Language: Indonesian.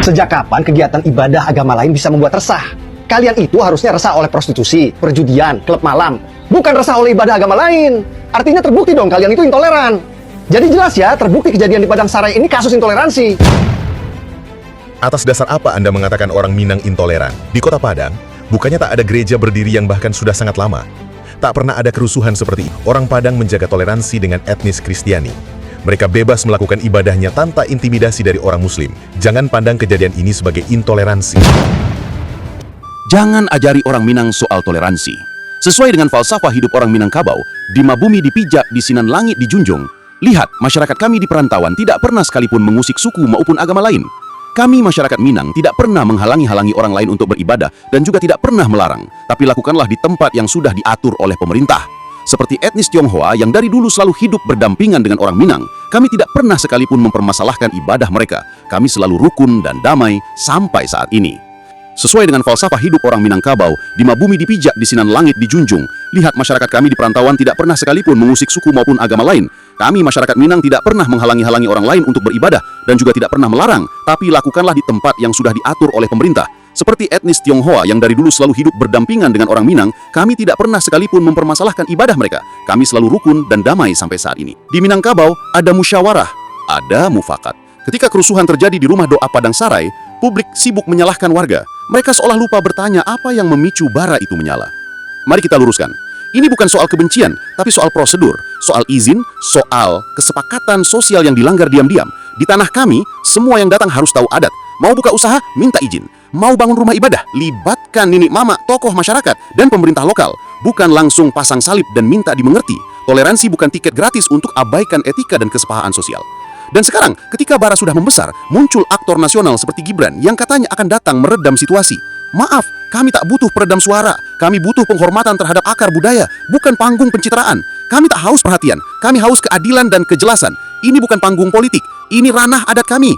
Sejak kapan kegiatan ibadah agama lain bisa membuat resah? Kalian itu harusnya resah oleh prostitusi, perjudian, klub malam. Bukan resah oleh ibadah agama lain. Artinya terbukti dong kalian itu intoleran. Jadi jelas ya, terbukti kejadian di Padang Sarai ini kasus intoleransi. Atas dasar apa Anda mengatakan orang Minang intoleran? Di Kota Padang, bukannya tak ada gereja berdiri yang bahkan sudah sangat lama? Tak pernah ada kerusuhan seperti itu. Orang Padang menjaga toleransi dengan etnis Kristiani. Mereka bebas melakukan ibadahnya tanpa intimidasi dari orang Muslim. Jangan pandang kejadian ini sebagai intoleransi. Jangan ajari orang Minang soal toleransi. Sesuai dengan falsafah hidup orang Minangkabau, di Mabumi dipijak, di Sinan Langit dijunjung. Lihat, masyarakat kami di perantauan tidak pernah sekalipun mengusik suku maupun agama lain. Kami masyarakat Minang tidak pernah menghalangi orang lain untuk beribadah dan juga tidak pernah melarang, tapi lakukanlah di tempat yang sudah diatur oleh pemerintah. Seperti etnis Tionghoa yang dari dulu selalu hidup berdampingan dengan orang Minang, kami tidak pernah sekalipun mempermasalahkan ibadah mereka. Kami selalu rukun dan damai sampai saat ini. Sesuai dengan falsafah hidup orang Minangkabau, di Mabumi dipijak, di Sinan Langit dijunjung. Lihat, masyarakat kami di perantauan tidak pernah sekalipun mengusik suku maupun agama lain. Kami masyarakat Minang tidak pernah menghalangi orang lain untuk beribadah dan juga tidak pernah melarang, tapi lakukanlah di tempat yang sudah diatur oleh pemerintah. Seperti etnis Tionghoa yang dari dulu selalu hidup berdampingan dengan orang Minang, kami tidak pernah sekalipun mempermasalahkan ibadah mereka. Kami selalu rukun dan damai sampai saat ini. Di Minangkabau ada musyawarah, ada mufakat. Ketika kerusuhan terjadi di rumah doa Padang Sarai, publik sibuk menyalahkan warga. Mereka seolah lupa bertanya apa yang memicu bara itu menyala. Mari kita luruskan. Ini bukan soal kebencian, tapi soal prosedur, soal izin, soal kesepakatan sosial yang dilanggar diam-diam. Di tanah kami, semua yang datang harus tahu adat. Mau buka usaha, minta izin. Mau bangun rumah ibadah, libatkan nenek mama, tokoh masyarakat, dan pemerintah lokal. Bukan langsung pasang salib dan minta dimengerti. Toleransi bukan tiket gratis untuk abaikan etika dan kesepahaman sosial. Dan sekarang, ketika bara sudah membesar, muncul aktor nasional seperti Gibran yang katanya akan datang meredam situasi. Maaf, kami tak butuh peredam suara. Kami butuh penghormatan terhadap akar budaya, bukan panggung pencitraan. Kami tak haus perhatian, kami haus keadilan dan kejelasan. Ini bukan panggung politik, ini ranah adat kami.